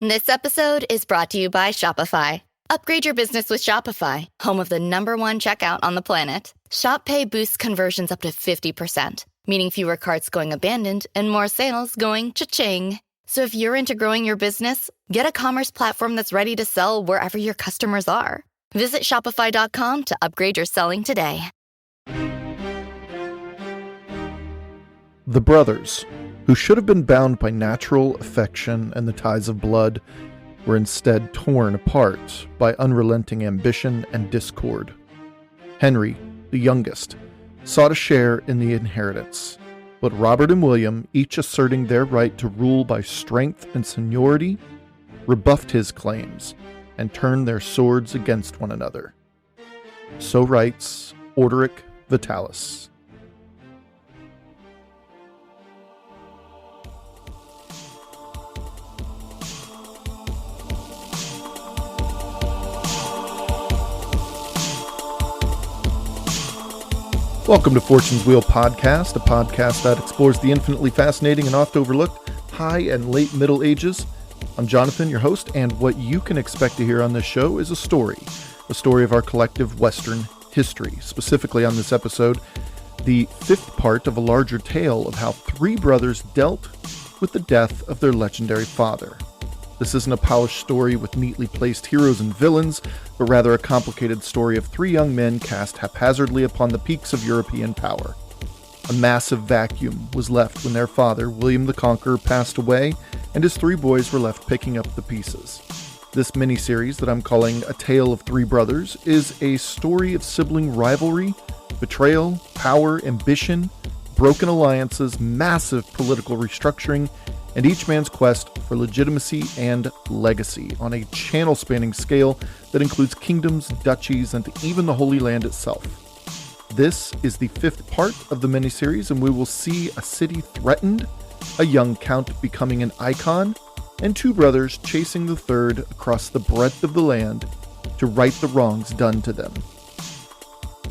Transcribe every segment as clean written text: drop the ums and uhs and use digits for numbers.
This episode is brought to you by Shopify. Upgrade your business with Shopify, home of the #1 checkout on the planet. Shop Pay boosts conversions up to 50%, meaning fewer carts going abandoned and more sales going cha-ching. So if you're into growing your business, get a commerce platform that's ready to sell wherever your customers are. Visit shopify.com to upgrade your selling today. The brothers, who should have been bound by natural affection and the ties of blood, were instead torn apart by unrelenting ambition and discord. Henry, the youngest, sought a share in the inheritance, but Robert and William, each asserting their right to rule by strength and seniority, rebuffed his claims and turned their swords against one another. So writes Orderic Vitalis. Welcome to Fortune's Wheel Podcast, a podcast that explores the infinitely fascinating and oft overlooked high and late Middle Ages. I'm Jonathan, your host, and what you can expect to hear on this show is a story of our collective Western history. Specifically on this episode, the fifth part of a larger tale of how three brothers dealt with the death of their legendary father. This isn't a polished story with neatly placed heroes and villains, but rather a complicated story of three young men cast haphazardly upon the peaks of European power. A massive vacuum was left when their father, William the Conqueror, passed away, and his three boys were left picking up the pieces. This miniseries that I'm calling A Tale of Three Brothers is a story of sibling rivalry, betrayal, power, ambition, broken alliances, massive political restructuring, and each man's quest for legitimacy and legacy on a channel-spanning scale that includes kingdoms, duchies, and even the Holy Land itself. This is the fifth part of the miniseries, and we will see a city threatened, a young count becoming an icon, and two brothers chasing the third across the breadth of the land to right the wrongs done to them.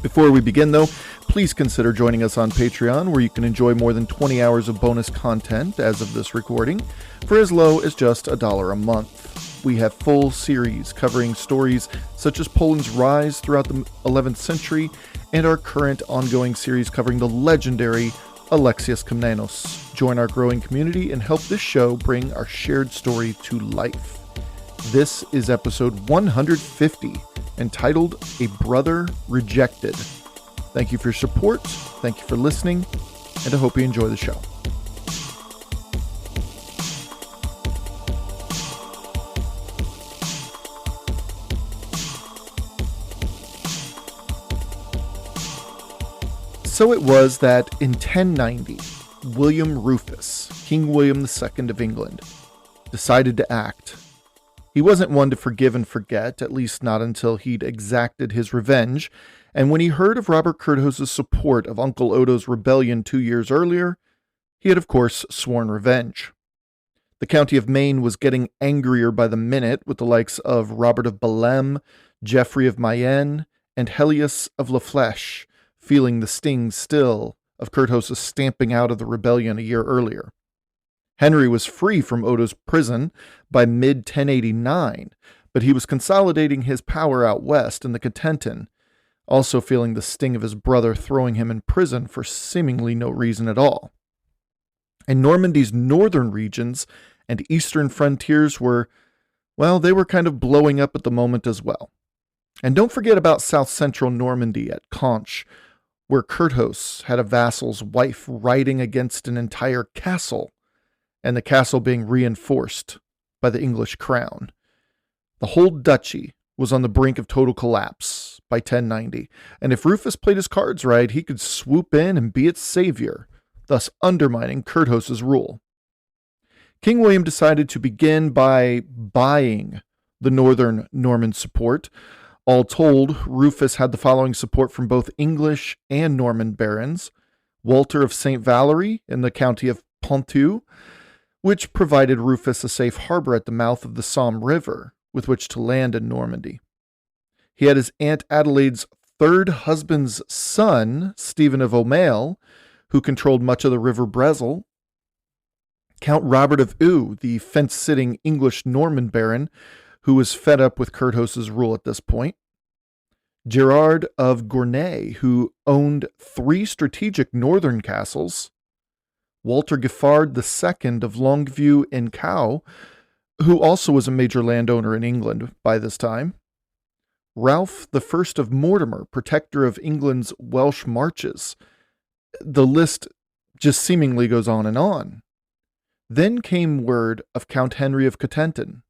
Before we begin, though, please consider joining us on Patreon, where you can enjoy more than 20 hours of bonus content as of this recording for as low as just $1 a month. We have full series covering stories such as Poland's rise throughout the 11th century and our current ongoing series covering the legendary Alexius Komnenos. Join our growing community and help this show bring our shared story to life. This is episode 150, entitled A Brother Rejected. Thank you for your support, thank you for listening, and I hope you enjoy the show. So it was that in 1090, William Rufus, King William II of England, decided to act. He wasn't one to forgive and forget, at least not until he'd exacted his revenge, and when he heard of Robert Curthos's support of Uncle Odo's rebellion 2 years earlier, he had of course sworn revenge. The county of Maine was getting angrier by the minute, with the likes of Robert of Bellême, Geoffrey of Mayenne, and Helias of La Flèche feeling the sting still of Curthos's stamping out of the rebellion a year earlier. Henry was free from Odo's prison by mid-1089, but he was consolidating his power out west in the Cotentin, also feeling the sting of his brother throwing him in prison for seemingly no reason at all. And Normandy's northern regions and eastern frontiers were, well, they were kind of blowing up at the moment as well. And don't forget about south-central Normandy at Conches, where Curthos had a vassal's wife riding against an entire castle, and the castle being reinforced by the English crown. The whole duchy was on the brink of total collapse by 1090, and if Rufus played his cards right, he could swoop in and be its savior, thus undermining Curthos's rule. King William decided to begin by buying the northern Norman support. All told, Rufus had the following support from both English and Norman barons: Walter of St. Valery in the county of Ponthieu, which provided Rufus a safe harbor at the mouth of the Somme River with which to land in Normandy. He had his Aunt Adelaide's third husband's son, Stephen of Aumale, who controlled much of the River Bresle. Count Robert of Eu, the fence-sitting English Norman baron, who was fed up with Curthos's rule at this point. Gerard of Gournay, who owned 3 strategic northern castles. Walter Giffard II of Longview in Caux, who also was a major landowner in England by this time. Ralph I of Mortimer, protector of England's Welsh marches. The list just seemingly goes on and on. Then came word of Count Henry of Cotentin.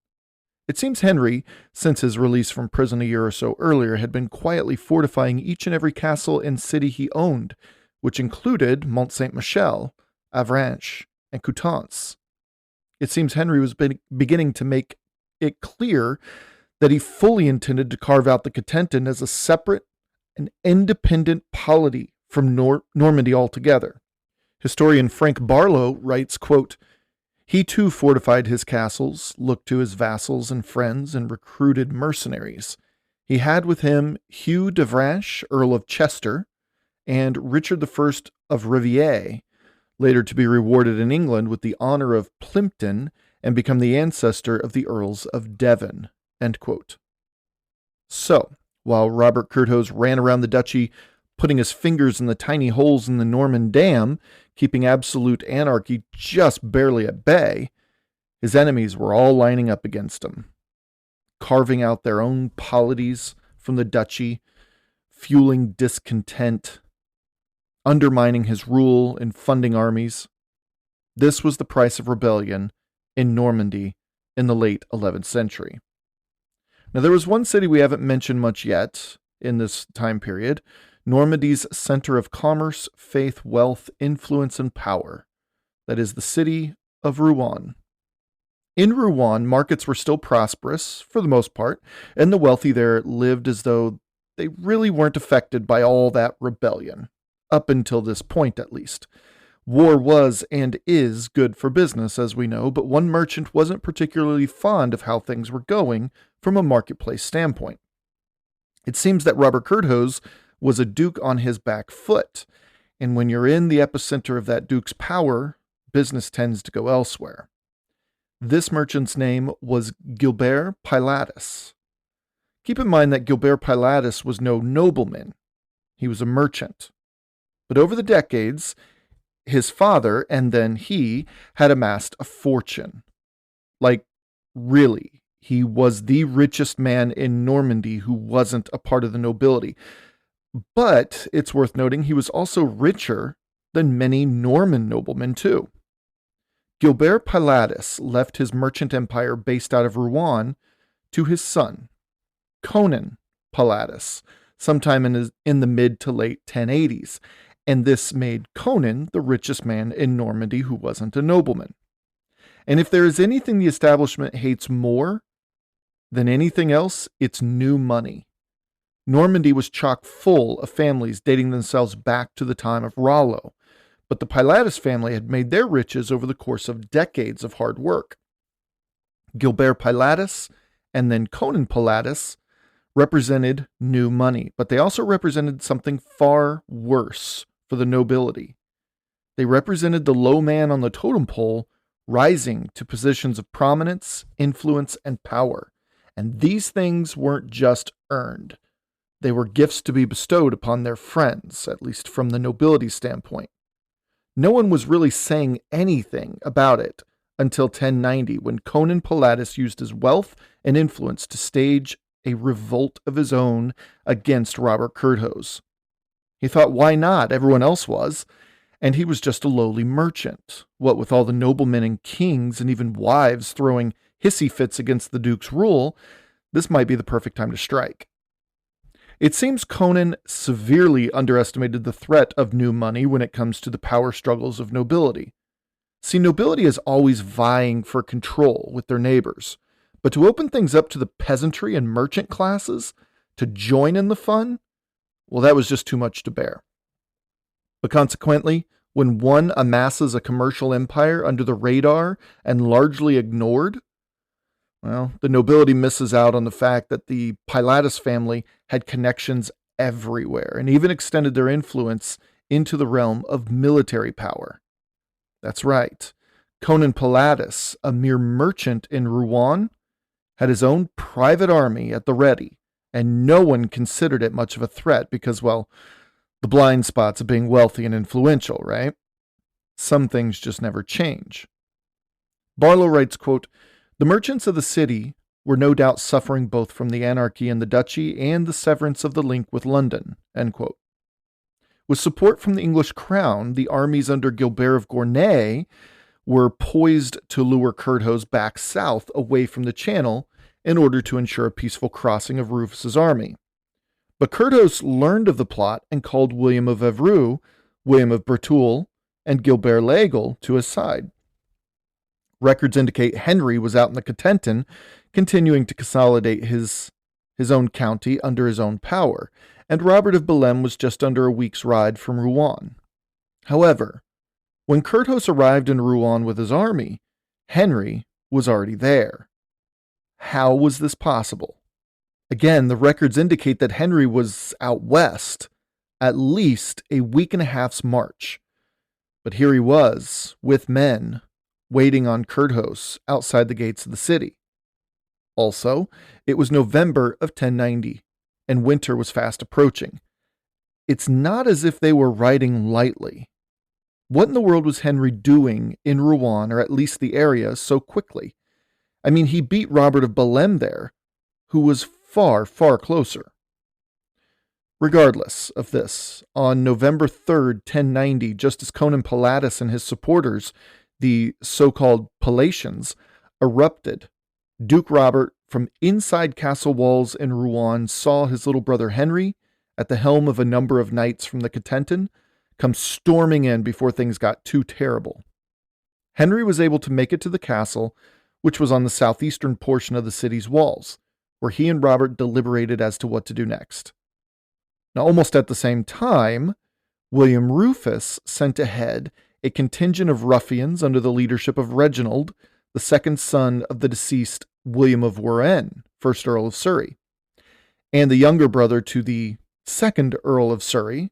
It seems Henry, since his release from prison a year or so earlier, had been quietly fortifying each and every castle and city he owned, which included Mont Saint-Michel, Avranches, and Coutances. It seems Henry was beginning to make it clear that he fully intended to carve out the Cotentin as a separate and independent polity from Normandy altogether. Historian Frank Barlow writes, quote, "He too fortified his castles, looked to his vassals and friends, and recruited mercenaries. He had with him Hugh de Avranches, Earl of Chester, and Richard I of Riviere, later to be rewarded in England with the honor of Plympton and become the ancestor of the Earls of Devon." End quote. So, while Robert Curthose ran around the duchy, putting his fingers in the tiny holes in the Norman dam, keeping absolute anarchy just barely at bay, his enemies were all lining up against him, carving out their own polities from the duchy, fueling discontent, undermining his rule and funding armies. This was the price of rebellion in Normandy in the late 11th century. Now, there was one city we haven't mentioned much yet in this time period, Normandy's center of commerce, faith, wealth, influence, and power. That is the city of Rouen. In Rouen, markets were still prosperous, for the most part, and the wealthy there lived as though they really weren't affected by all that rebellion, up until this point at least. War was and is good for business, as we know, but one merchant wasn't particularly fond of how things were going from a marketplace standpoint. It seems that Robert Curthose was a duke on his back foot, and when you're in the epicenter of that duke's power, business tends to go elsewhere. This merchant's name was Gilbert Pilatus. Keep in mind that Gilbert Pilatus was no nobleman. He was a merchant. But over the decades, his father and then he had amassed a fortune. Like, really, he was the richest man in Normandy who wasn't a part of the nobility. But it's worth noting he was also richer than many Norman noblemen too. Gilbert Pilatus left his merchant empire based out of Rouen to his son, Conan Pilatus, sometime in the mid to late 1080s, and this made Conan the richest man in Normandy who wasn't a nobleman. And if there is anything the establishment hates more than anything else, it's new money. Normandy was chock full of families dating themselves back to the time of Rollo, but the Pilatus family had made their riches over the course of decades of hard work. Gilbert Pilatus and then Conan Pilatus represented new money, but they also represented something far worse for the nobility. They represented the low man on the totem pole rising to positions of prominence, influence, and power. And these things weren't just earned. They were gifts to be bestowed upon their friends, at least from the nobility standpoint. No one was really saying anything about it until 1090, when Conan Pilatus used his wealth and influence to stage a revolt of his own against Robert Curthose. He thought, why not? Everyone else was. And he was just a lowly merchant. What with all the noblemen and kings and even wives throwing hissy fits against the duke's rule, this might be the perfect time to strike. It seems Conan severely underestimated the threat of new money when it comes to the power struggles of nobility. See, nobility is always vying for control with their neighbors, but to open things up to the peasantry and merchant classes to join in the fun, well, that was just too much to bear. But consequently, when one amasses a commercial empire under the radar and largely ignored, well, the nobility misses out on the fact that the Pilatus family had connections everywhere and even extended their influence into the realm of military power. That's right. Conan Pilatus, a mere merchant in Rouen, had his own private army at the ready, and no one considered it much of a threat because, well, the blind spots of being wealthy and influential, right? Some things just never change. Barlow writes, quote, "The merchants of the city were no doubt suffering both from the anarchy in the duchy and the severance of the link with London." End quote. With support from the English crown, the armies under Gilbert of Gournay were poised to lure Curthose back south away from the Channel in order to ensure a peaceful crossing of Rufus's army. But Curthose learned of the plot and called William of Evreux, William of Bertoul, and Gilbert l'Aigle to his side. Records indicate Henry was out in the Cotentin, continuing to consolidate his own county under his own power, and Robert of Bellême was just under a week's ride from Rouen. However, when Curthose arrived in Rouen with his army, Henry was already there. How was this possible? Again, the records indicate that Henry was out west, at least a week and a half's march. But here he was, with men, waiting on Curthose outside the gates of the city. Also, it was November of 1090, and winter was fast approaching. It's not as if they were riding lightly. What in the world was Henry doing in Rouen, or at least the area, so quickly? I mean, he beat Robert of Bellême there, who was far, far closer. Regardless of this, on November 3rd, 1090, just as Conan Pilatus and his supporters, the so-called Palatians, erupted, Duke Robert, from inside castle walls in Rouen, saw his little brother Henry, at the helm of a number of knights from the Cotentin, come storming in before things got too terrible. Henry was able to make it to the castle, which was on the southeastern portion of the city's walls, where he and Robert deliberated as to what to do next. Now, almost at the same time, William Rufus sent ahead a contingent of ruffians under the leadership of Reginald, the second son of the deceased William of Warenne, 1st Earl of Surrey, and the younger brother to the 2nd Earl of Surrey,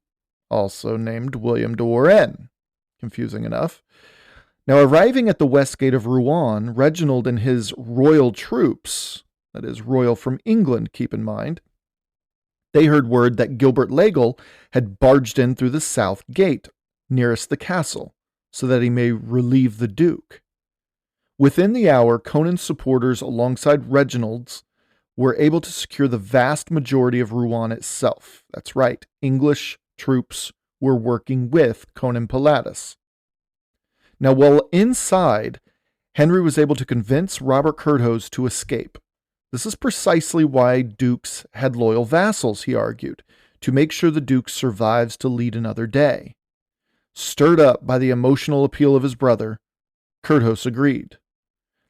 also named William de Warenne. Confusing enough. Now, arriving at the west gate of Rouen, Reginald and his royal troops, that is, royal from England, keep in mind, they heard word that Gilbert l'Aigle had barged in through the south gate, nearest the castle, so that he may relieve the Duke. Within the hour, Conan's supporters, alongside Reginald's, were able to secure the vast majority of Rouen itself. That's right, English troops were working with Conan Pilatus. Now, while inside, Henry was able to convince Robert Curthose to escape. This is precisely why dukes had loyal vassals, he argued, to make sure the duke survives to lead another day. Stirred up by the emotional appeal of his brother, Curthose agreed.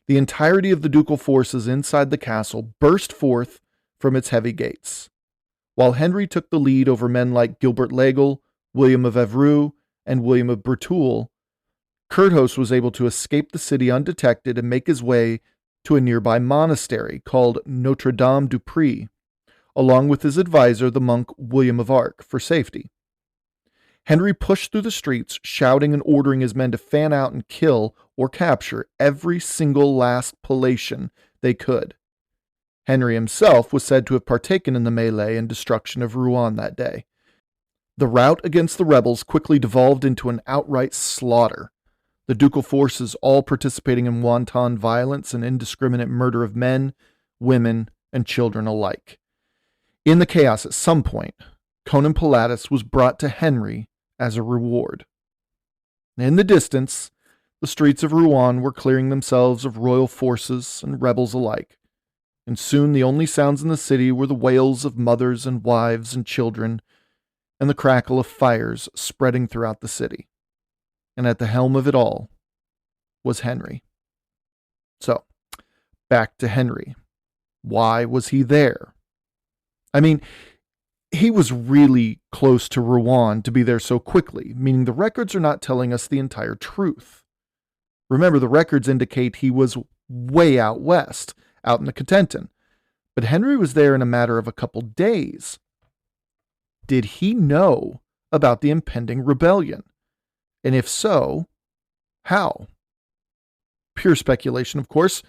The entirety of the ducal forces inside the castle burst forth from its heavy gates, while Henry took the lead over men like Gilbert l'Aigle, William of Evreux, and William of Bertoul. Curthose was able to escape the city undetected and make his way to a nearby monastery called Notre Dame du Pré, along with his advisor, the monk William of Arc, for safety. Henry pushed through the streets, shouting and ordering his men to fan out and kill or capture every single last Palatian they could. Henry himself was said to have partaken in the melee and destruction of Rouen that day. The rout against the rebels quickly devolved into an outright slaughter, the ducal forces all participating in wanton violence and indiscriminate murder of men, women, and children alike. In the chaos, at some point, Conan Pilatus was brought to Henry as a reward. In the distance, the streets of Rouen were clearing themselves of royal forces and rebels alike, and soon the only sounds in the city were the wails of mothers and wives and children, and the crackle of fires spreading throughout the city. And at the helm of it all was Henry. So, back to Henry. Why was he there? I mean, he was really close to Rouen to be there so quickly, meaning the records are not telling us the entire truth. Remember, the records indicate he was way out west, out in the Cotentin, but Henry was there in a matter of a couple days. Did he know about the impending rebellion? And if so, how? Pure speculation, of course,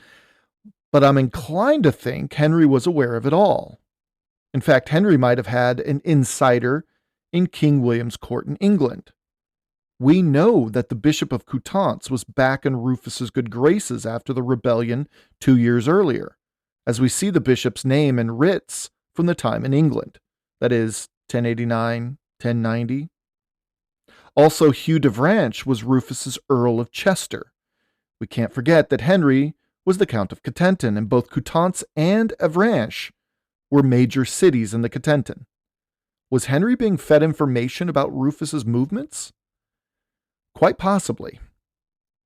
but I'm inclined to think Henry was aware of it all. In fact, Henry might have had an insider in King William's court in England. We know that the Bishop of Coutances was back in Rufus's good graces after the rebellion 2 years earlier, as we see the bishop's name in writs from the time in England, that is, 1089, 1090. Also, Hugh de Branche was Rufus's Earl of Chester. We can't forget that Henry was the Count of Cotentin, and both Coutances and Avranches were major cities in the Cotentin. Was Henry being fed information about Rufus's movements? Quite possibly.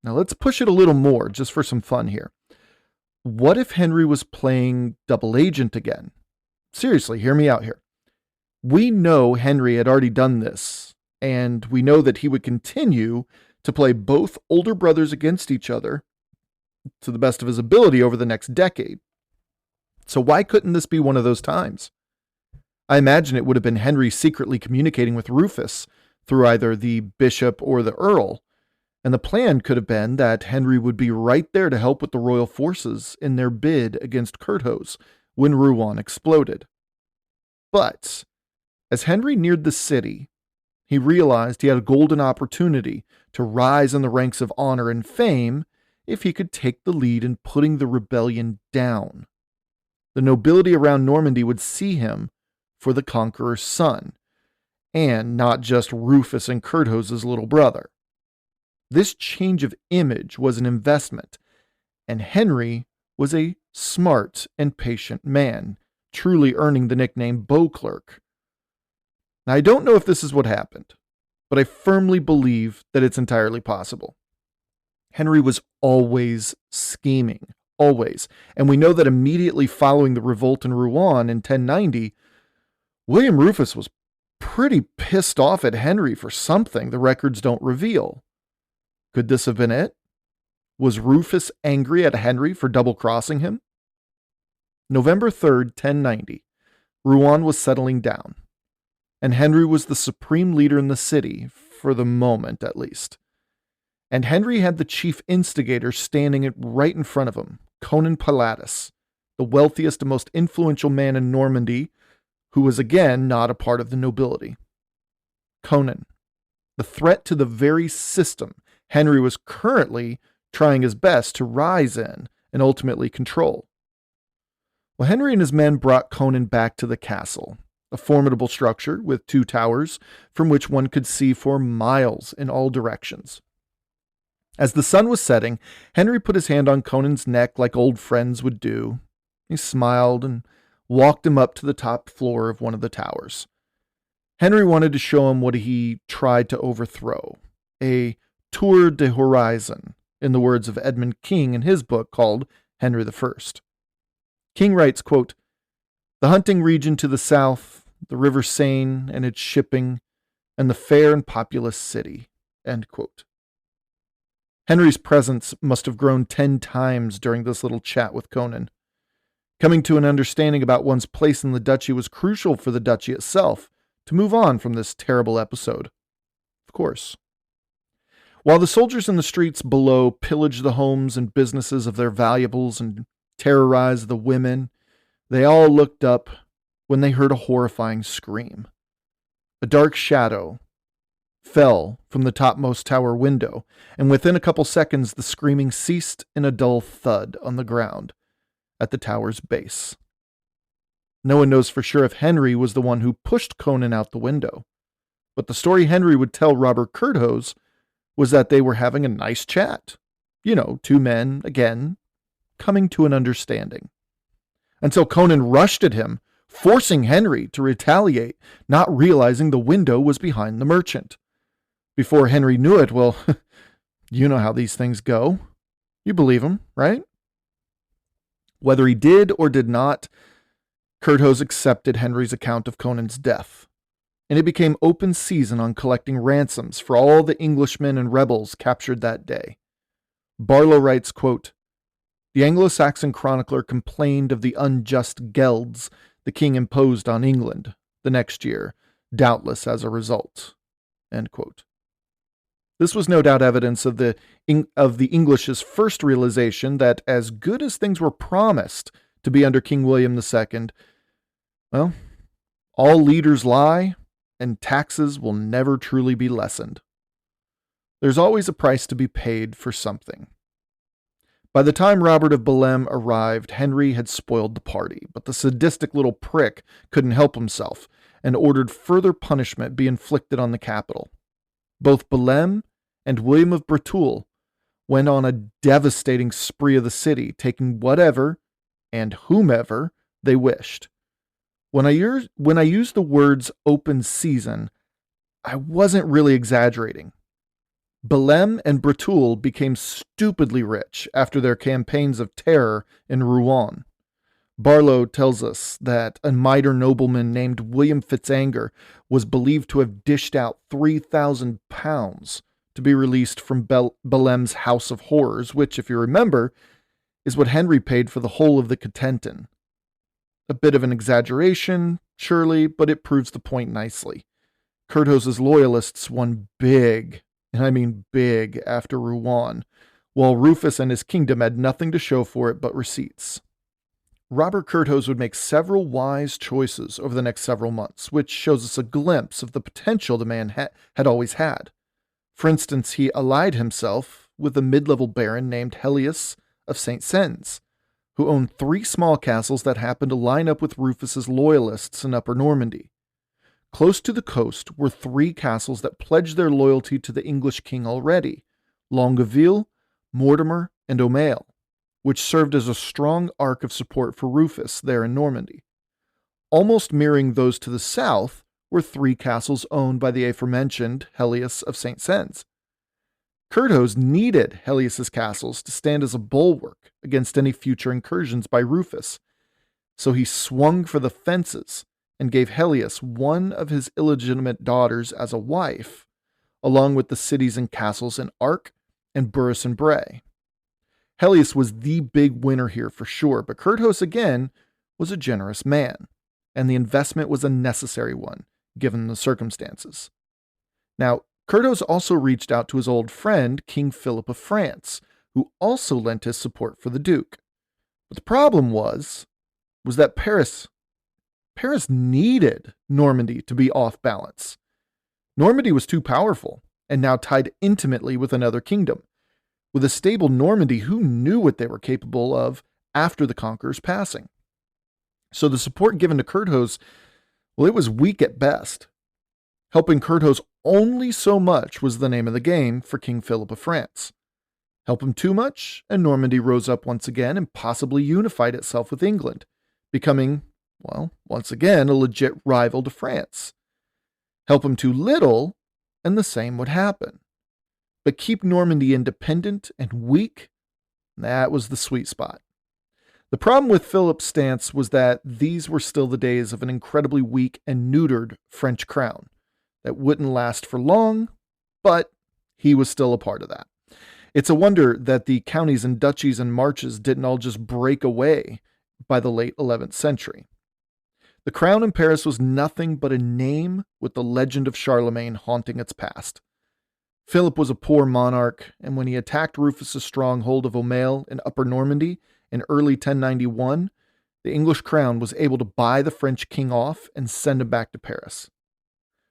Now let's push it a little more, just for some fun here. What if Henry was playing double agent again? Seriously, hear me out here. We know Henry had already done this, and we know that he would continue to play both older brothers against each other to the best of his ability over the next decade. So why couldn't this be one of those times? I imagine it would have been Henry secretly communicating with Rufus through either the bishop or the earl, and the plan could have been that Henry would be right there to help with the royal forces in their bid against Curthose when Rouen exploded. But as Henry neared the city, he realized he had a golden opportunity to rise in the ranks of honor and fame if he could take the lead in putting the rebellion down. The nobility around Normandy would see him for the conqueror's son, and not just Rufus and Curthose's little brother. This change of image was an investment, and Henry was a smart and patient man, truly earning the nickname Beauclerk. Now, I don't know if this is what happened, but I firmly believe that it's entirely possible. Henry was always scheming, always, and we know that immediately following the revolt in Rouen in 1090, William Rufus was pretty pissed off at Henry for something the records don't reveal. Could this have been it? Was Rufus angry at Henry for double-crossing him? November 3rd, 1090, Rouen was settling down, and Henry was the supreme leader in the city, for the moment at least. And Henry had the chief instigator standing right in front of him, Conan Pilatus, the wealthiest and most influential man in Normandy, who was again not a part of the nobility. Conan, the threat to the very system Henry was currently trying his best to rise in and ultimately control. Well, Henry and his men brought Conan back to the castle, a formidable structure with 2 towers from which one could see for miles in all directions. As the sun was setting, Henry put his hand on Conan's neck like old friends would do. He smiled and walked him up to the top floor of one of the towers. Henry wanted to show him what he tried to overthrow, a tour de horizon, in the words of Edmund King in his book called Henry I. King writes, quote, "The hunting region to the south, the river Seine and its shipping, and the fair and populous city," end quote. Henry's presence must have grown 10 times during this little chat with Conan. Coming to an understanding about one's place in the duchy was crucial for the duchy itself to move on from this terrible episode. Of course. While the soldiers in the streets below pillaged the homes and businesses of their valuables and terrorized the women, they all looked up when they heard a horrifying scream. A dark shadow fell from the topmost tower window, and within a couple seconds the screaming ceased in a dull thud on the ground at the tower's base. No one knows for sure if Henry was the one who pushed Conan out the window, but the story Henry would tell Robert Curthose was that they were having a nice chat. 2 men, again, coming to an understanding. Until Conan rushed at him, forcing Henry to retaliate, not realizing the window was behind the merchant. Before Henry knew it, well, you know how these things go. You believe him, right? Whether he did or did not, Curthose accepted Henry's account of Conan's death, and it became open season on collecting ransoms for all the Englishmen and rebels captured that day. Barlow writes, quote, "The Anglo-Saxon chronicler complained of the unjust gelds the king imposed on England the next year, doubtless as a result." End quote. This was no doubt evidence of the English's first realization that as good as things were promised to be under King William II, well, all leaders lie, and taxes will never truly be lessened. There's always a price to be paid for something. By the time Robert of Bellême arrived, Henry had spoiled the party, but the sadistic little prick couldn't help himself and ordered further punishment be inflicted on the capital. Both Bellême and William of Breteul went on a devastating spree of the city, taking whatever and whomever they wished. When I use the words open season, I wasn't really exaggerating. Bellême and Breteul became stupidly rich after their campaigns of terror in Rouen. Barlow tells us that a mitre nobleman named William Fitzanger was believed to have dished out £3,000 to be released from Bellême's House of Horrors, which, if you remember, is what Henry paid for the whole of the Cotentin. A bit of an exaggeration, surely, but it proves the point nicely. Curthos's loyalists won big, and I mean big, after Rouen, while Rufus and his kingdom had nothing to show for it but receipts. Robert Curthose would make several wise choices over the next several months, which shows us a glimpse of the potential the man had always had. For instance, he allied himself with a mid-level baron named Helius of St. Sens, who owned 3 small castles that happened to line up with Rufus's loyalists in Upper Normandy. Close to the coast were 3 castles that pledged their loyalty to the English king already: Longueville, Mortimer, and Aumale, which served as a strong arc of support for Rufus there in Normandy. Almost mirroring those to the south were 3 castles owned by the aforementioned Helius of St. Sens. Curthose needed Helius's castles to stand as a bulwark against any future incursions by Rufus, so he swung for the fences and gave Helius one of his illegitimate daughters as a wife, along with the cities and castles in Arques and Bourg-en-Bresse. Helius was the big winner here for sure, but Curthose again was a generous man, and the investment was a necessary one, given the circumstances. Now, Curthose also reached out to his old friend, King Philip of France, who also lent his support for the Duke. But the problem was that Paris needed Normandy to be off balance. Normandy was too powerful, and now tied intimately with another kingdom. With a stable Normandy, who knew what they were capable of after the conqueror's passing? So the support given to Curthose, well, it was weak at best. Helping Curthose only so much was the name of the game for King Philip of France. Help him too much, and Normandy rose up once again and possibly unified itself with England, becoming, well, once again, a legit rival to France. Help him too little, and the same would happen. But keep Normandy independent and weak, that was the sweet spot. The problem with Philip's stance was that these were still the days of an incredibly weak and neutered French crown that wouldn't last for long, but he was still a part of that. It's a wonder that the counties and duchies and marches didn't all just break away by the late 11th century. The crown in Paris was nothing but a name with the legend of Charlemagne haunting its past. Philip was a poor monarch, and when he attacked Rufus's stronghold of Aumale in Upper Normandy in early 1091, the English crown was able to buy the French king off and send him back to Paris.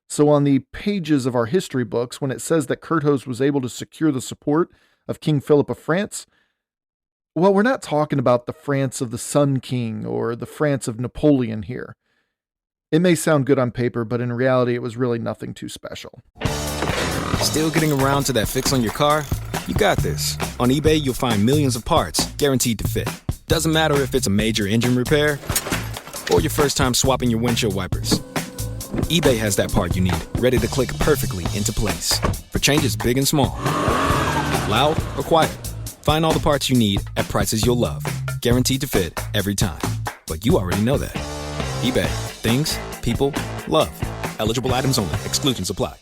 So on the pages of our history books, when it says that Curthose was able to secure the support of King Philip of France, well, we're not talking about the France of the Sun King or the France of Napoleon here. It may sound good on paper, but in reality, it was really nothing too special. Still getting around to that fix on your car? You got this. On eBay, you'll find millions of parts guaranteed to fit. Doesn't matter if it's a major engine repair or your first time swapping your windshield wipers. eBay has that part you need, ready to click perfectly into place for changes big and small. Loud or quiet, find all the parts you need at prices you'll love. Guaranteed to fit every time. But you already know that. eBay. Things, people, love. Eligible items only. Exclusions apply.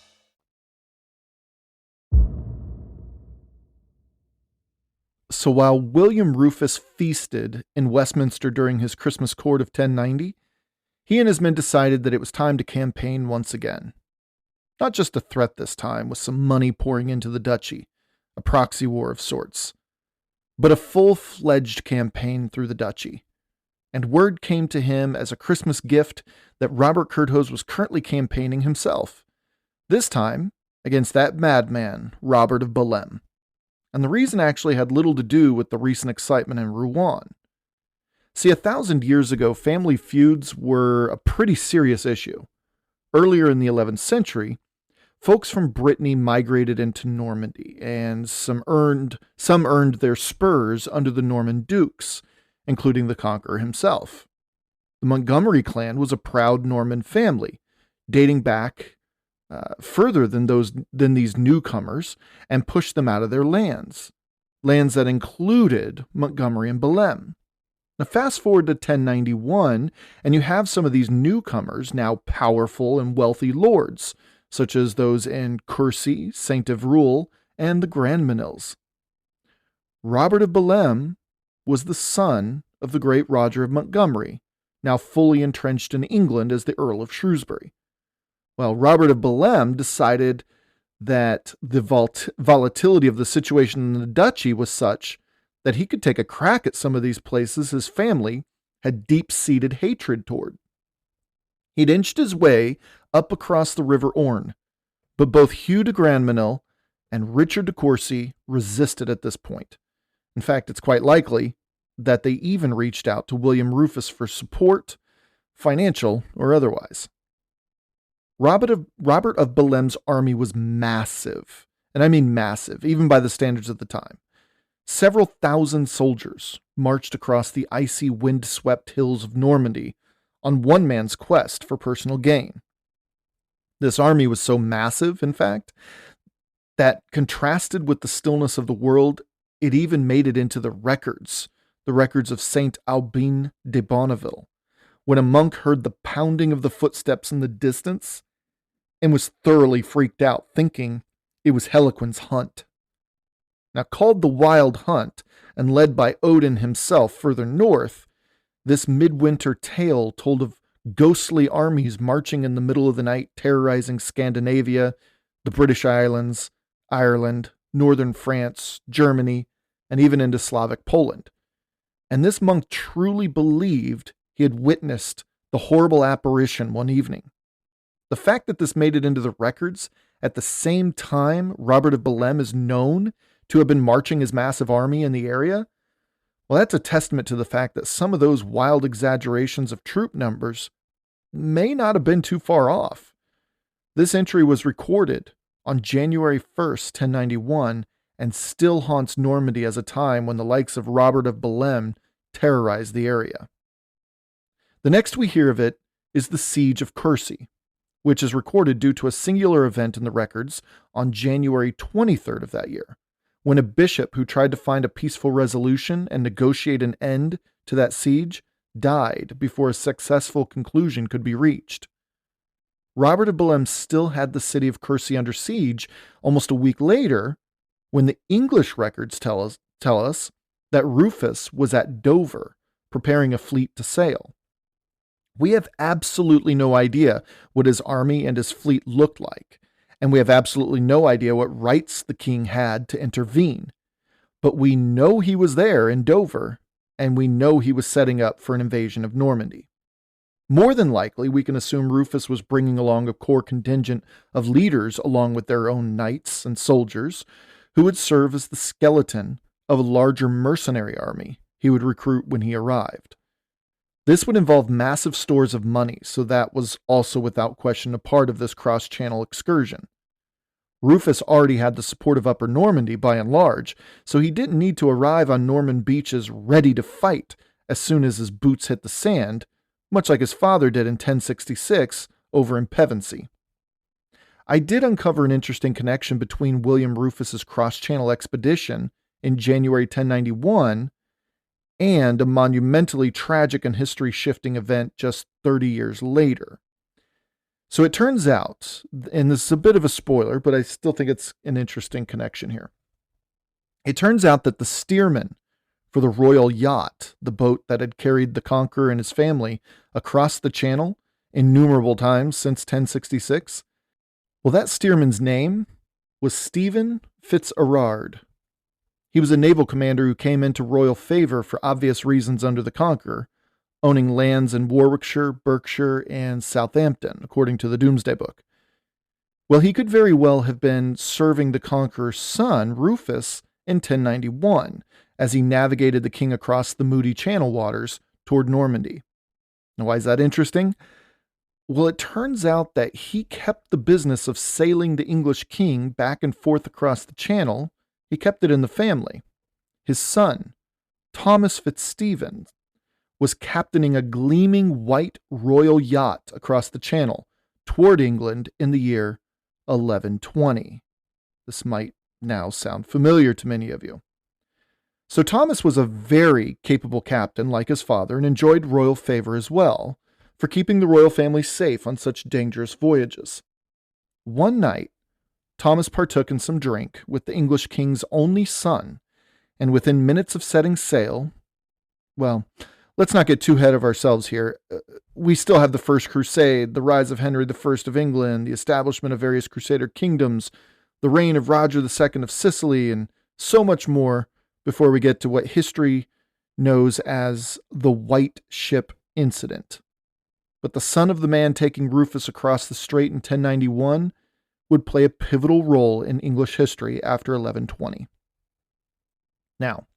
So while William Rufus feasted in Westminster during his Christmas court of 1090, he and his men decided that it was time to campaign once again. Not just a threat this time with some money pouring into the duchy, a proxy war of sorts, but a full-fledged campaign through the duchy. And word came to him as a Christmas gift that Robert Curthose was currently campaigning himself, this time against that madman, Robert of Bellême. And the reason actually had little to do with the recent excitement in Rouen. See, 1,000 years ago, family feuds were a pretty serious issue. Earlier in the 11th century, folks from Brittany migrated into Normandy, and some earned their spurs under the Norman dukes, including the conqueror himself. The Montgomery clan was a proud Norman family, dating back further than these newcomers, and pushed them out of their lands that included Montgomery and Bellême. Now fast forward to 1091, and you have some of these newcomers, now powerful and wealthy lords, such as those in Courcy, Saint-Evroul, and the Grandmesnils. Robert of Bellême was the son of the great Roger of Montgomery, now fully entrenched in England as the Earl of Shrewsbury. Well, Robert of Bellême decided that the volatility of the situation in the duchy was such that he could take a crack at some of these places his family had deep-seated hatred toward. He'd inched his way up across the River Orne, but both Hugh de Grandmesnil and Richard de Courcy resisted at this point. In fact, it's quite likely that they even reached out to William Rufus for support, financial or otherwise. Robert of Bellême's army was massive, and I mean massive, even by the standards of the time. Several thousand soldiers marched across the icy, wind-swept hills of Normandy on one man's quest for personal gain. This army was so massive, in fact, that contrasted with the stillness of the world, it even made it into the records of Saint Albin de Bonneville, when a monk heard the pounding of the footsteps in the distance and was thoroughly freaked out, thinking it was Heliquin's hunt. Now, called the Wild Hunt and led by Odin himself further north, this midwinter tale told of ghostly armies marching in the middle of the night, terrorizing Scandinavia, the British Islands, Ireland, northern France, Germany, and even into Slavic Poland. And this monk truly believed he had witnessed the horrible apparition one evening. The fact that this made it into the records at the same time Robert of Bellême is known to have been marching his massive army in the area, well, that's a testament to the fact that some of those wild exaggerations of troop numbers may not have been too far off. This entry was recorded on January 1st, 1091, and still haunts Normandy as a time when the likes of Robert of Bellême terrorized the area. The next we hear of it is the Siege of Courcy, which is recorded due to a singular event in the records on January 23rd of that year, when a bishop who tried to find a peaceful resolution and negotiate an end to that siege died before a successful conclusion could be reached. Robert of Bellême still had the city of Courcy under siege almost a week later, when the English records tell us that Rufus was at Dover preparing a fleet to sail. We have absolutely no idea what his army and his fleet looked like, and we have absolutely no idea what rights the king had to intervene. But we know he was there in Dover, and we know he was setting up for an invasion of Normandy. More than likely, we can assume Rufus was bringing along a core contingent of leaders along with their own knights and soldiers who would serve as the skeleton of a larger mercenary army he would recruit when he arrived. This would involve massive stores of money, so that was also without question a part of this cross-channel excursion. Rufus already had the support of Upper Normandy by and large, so he didn't need to arrive on Norman beaches ready to fight as soon as his boots hit the sand, much like his father did in 1066 over in Pevensey. I did uncover an interesting connection between William Rufus's cross-channel expedition in January 1091 and a monumentally tragic and history-shifting event just 30 years later. So it turns out, and this is a bit of a spoiler, but I still think it's an interesting connection here. It turns out that the steerman for the royal yacht, the boat that had carried the conqueror and his family across the channel innumerable times since 1066, Well, that steersman's name was Stephen Fitz-Arrard. He was a naval commander who came into royal favor for obvious reasons under the Conqueror, owning lands in Warwickshire, Berkshire, and Southampton, according to the Domesday Book. Well, he could very well have been serving the Conqueror's son, Rufus, in 1091, as he navigated the king across the Moody Channel waters toward Normandy. Now, why is that interesting? Well, it turns out that he kept the business of sailing the English king back and forth across the channel. He kept it in the family. His son, Thomas Fitzstephen, was captaining a gleaming white royal yacht across the channel toward England in the year 1120. This might now sound familiar to many of you. So Thomas was a very capable captain like his father and enjoyed royal favor as well for keeping the royal family safe on such dangerous voyages. One night, Thomas partook in some drink with the English king's only son, and within minutes of setting sail, well, let's not get too ahead of ourselves here. We still have the First Crusade, the rise of Henry I of England, the establishment of various Crusader kingdoms, the reign of Roger II of Sicily, and so much more before we get to what history knows as the White Ship Incident. But the son of the man taking Rufus across the strait in 1091 would play a pivotal role in English history after 1120. Now,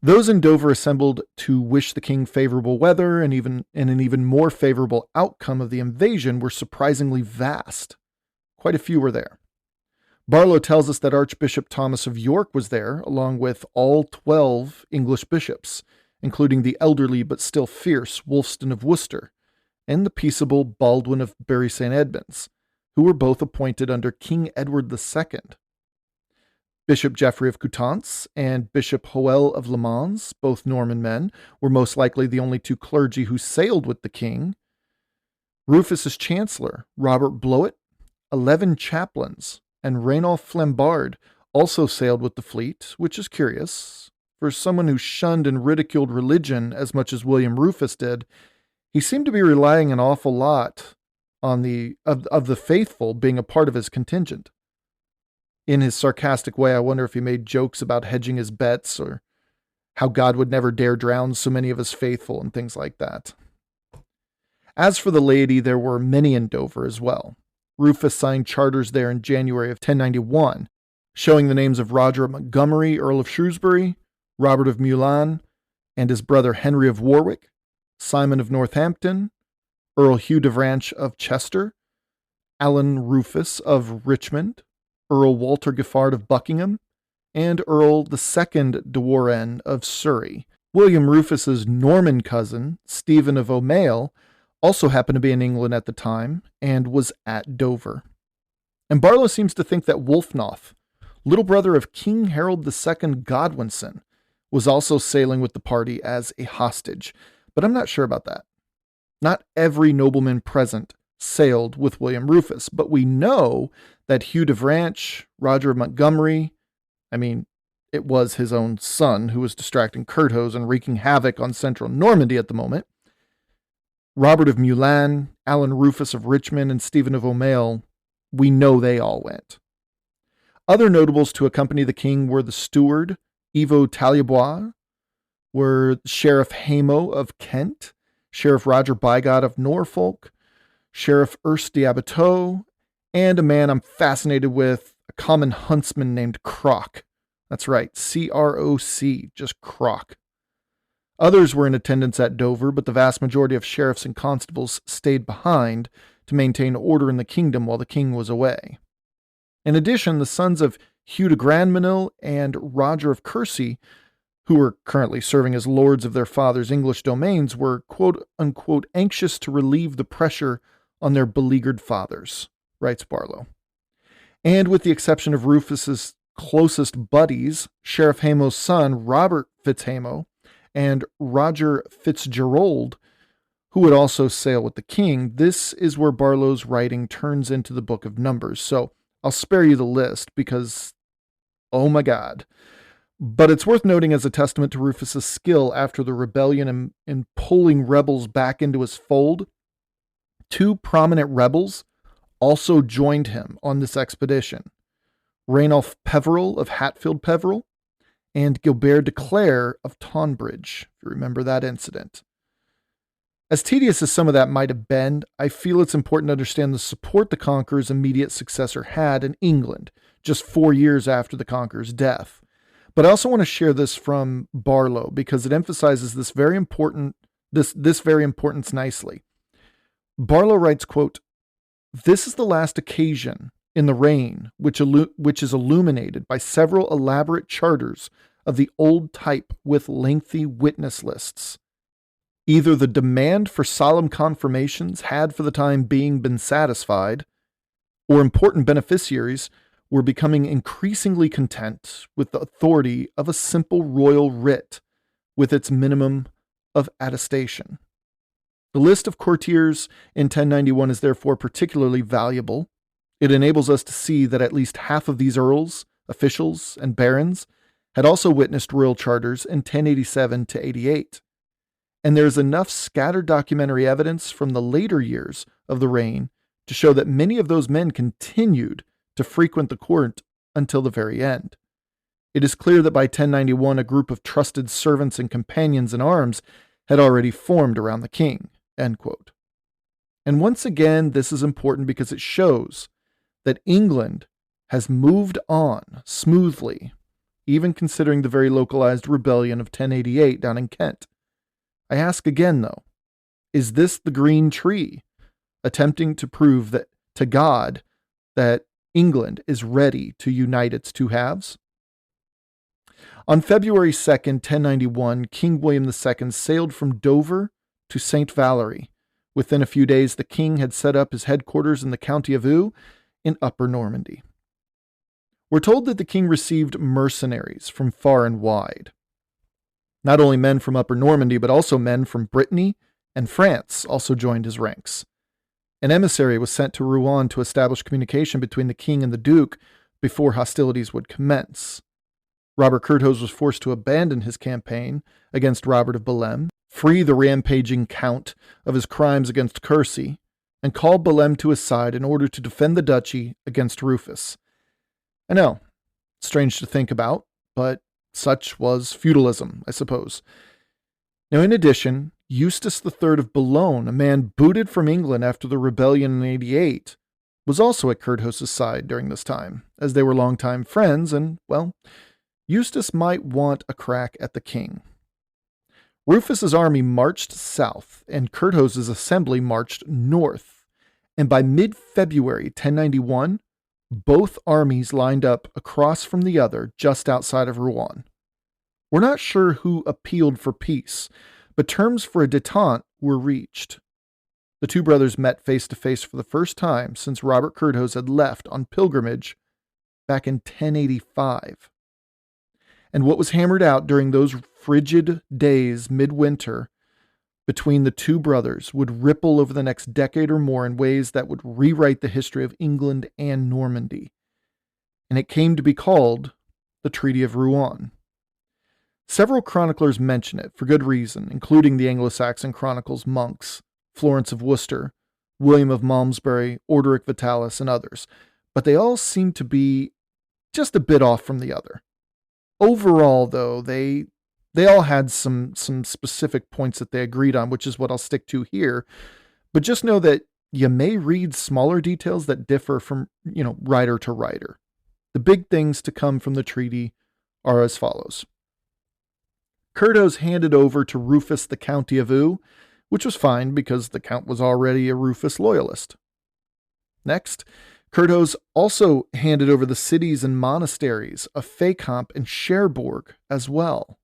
those in Dover assembled to wish the king favorable weather and an even more favorable outcome of the invasion were surprisingly vast. Quite a few were there. Barlow tells us that Archbishop Thomas of York was there, along with all 12 English bishops, including the elderly but still fierce Wulfstan of Worcester, and the peaceable Baldwin of Bury St. Edmunds, who were both appointed under King Edward II. Bishop Geoffrey of Coutances and Bishop Hoel of Le Mans, both Norman men, were most likely the only two clergy who sailed with the king. Rufus's chancellor, Robert Blowett, 11 chaplains, and Rainulf Flambard also sailed with the fleet, which is curious. For someone who shunned and ridiculed religion as much as William Rufus did, he seemed to be relying an awful lot on the faithful being a part of his contingent. In his sarcastic way, I wonder if he made jokes about hedging his bets or how God would never dare drown so many of his faithful and things like that. As for the laity, there were many in Dover as well. Rufus signed charters there in January of 1091, showing the names of Roger of Montgomery, Earl of Shrewsbury, Robert of Meulan, and his brother Henry of Warwick, Simon of Northampton, Earl Hugh de Branch of Chester, Alan Rufus of Richmond, Earl Walter Giffard of Buckingham, and Earl II de Warenne of Surrey. William Rufus's Norman cousin, Stephen of O'Male, also happened to be in England at the time and was at Dover. And Barlow seems to think that Wulfnoth, little brother of King Harold II Godwinson, was also sailing with the party as a hostage, but I'm not sure about that. Not every nobleman present sailed with William Rufus, but we know that Hugh de Branch, Roger of Montgomery, it was his own son who was distracting Curthose and wreaking havoc on central Normandy at the moment. Robert of Meulan, Alan Rufus of Richmond, and Stephen of O'Male, we know they all went. Other notables to accompany the king were the steward, Ivo Taliabois, were Sheriff Hamo of Kent, Sheriff Roger Bigod of Norfolk, Sheriff Ernst d'Aboteau, and a man I'm fascinated with, a common huntsman named Croc. That's right, C-R-O-C, just Croc. Others were in attendance at Dover, but the vast majority of sheriffs and constables stayed behind to maintain order in the kingdom while the king was away. In addition, the sons of Hugh de Grandmesnil and Roger of Courcy, who were currently serving as lords of their father's English domains, were quote-unquote anxious to relieve the pressure on their beleaguered fathers, writes Barlow. And with the exception of Rufus's closest buddies, Sheriff Hamo's son, Robert Fitzhamo, and Roger Fitzgerald, who would also sail with the king, this is where Barlow's writing turns into the Book of Numbers. So I'll spare you the list because, oh my God. But it's worth noting as a testament to Rufus's skill after the rebellion and pulling rebels back into his fold. Two prominent rebels also joined him on this expedition. Rainulf Peveril of Hatfield Peveril and Gilbert de Clare of Tonbridge, if you remember that incident. As tedious as some of that might have been, I feel it's important to understand the support the Conqueror's immediate successor had in England, just 4 years after the Conqueror's death. But I also want to share this from Barlow because it emphasizes this very importance nicely. Barlow writes, quote, "This is the last occasion in the reign which is illuminated by several elaborate charters of the old type with lengthy witness lists. Either the demand for solemn confirmations had for the time being been satisfied, or important beneficiaries were becoming increasingly content with the authority of a simple royal writ with its minimum of attestation. The list of courtiers in 1091 is therefore particularly valuable. It enables us to see that at least half of these earls, officials, and barons had also witnessed royal charters in 1087 to 88. And there is enough scattered documentary evidence from the later years of the reign to show that many of those men continued to frequent the court until the very end. It is clear that by 1091 a group of trusted servants and companions in arms had already formed around the king." End quote. And once again, this is important because it shows that England has moved on smoothly, even considering the very localized rebellion of 1088 down in Kent. I ask again, though, is this the green tree attempting to prove that to God that England is ready to unite its two halves? On February 2nd, 1091, King William II sailed from Dover to St. Valery. Within a few days, the king had set up his headquarters in the county of Eu in Upper Normandy. We're told that the king received mercenaries from far and wide. Not only men from Upper Normandy, but also men from Brittany and France also joined his ranks. An emissary was sent to Rouen to establish communication between the king and the duke before hostilities would commence. Robert Curthose was forced to abandon his campaign against Robert of Bellême, free the rampaging count of his crimes against Courcy, and called Bellême to his side in order to defend the duchy against Rufus. I know, strange to think about, but such was feudalism, I suppose. Now, in addition, Eustace III of Boulogne, a man booted from England after the rebellion in 88, was also at Curthose's side during this time, as they were longtime friends, and, well, Eustace might want a crack at the king. Rufus's army marched south, and Curthose's assembly marched north, and by mid-February 1091, both armies lined up across from the other just outside of Rouen. We're not sure who appealed for peace, but terms for a détente were reached. The two brothers met face to face for the first time since Robert Curthose had left on pilgrimage back in 1085. And what was hammered out during those frigid days midwinter between the two brothers would ripple over the next decade or more in ways that would rewrite the history of England and Normandy. And it came to be called the Treaty of Rouen. Several chroniclers mention it for good reason, including the Anglo-Saxon Chronicles monks, Florence of Worcester, William of Malmesbury, Orderic Vitalis, and others, but they all seem to be just a bit off from the other. Overall, though, they all had some specific points that they agreed on, which is what I'll stick to here. But just know that you may read smaller details that differ from, writer to writer. The big things to come from the treaty are as follows. Curthose handed over to Rufus the county of Eu, which was fine because the count was already a Rufus loyalist. Next, Curthose also handed over the cities and monasteries of Fécamp and Cherbourg as well.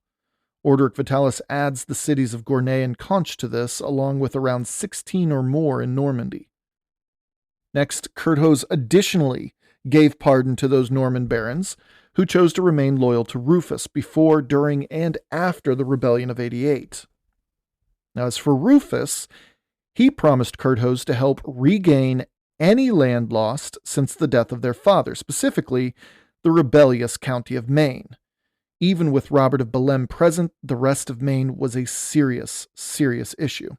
Orderic Vitalis adds the cities of Gournay and Conches to this, along with around 16 or more in Normandy. Next, Curthose additionally gave pardon to those Norman barons who chose to remain loyal to Rufus before, during, and after the rebellion of 88. Now, as for Rufus, he promised Curthose to help regain any land lost since the death of their father, specifically the rebellious county of Maine. Even with Robert of Bellême present, the rest of Maine was a serious, serious issue.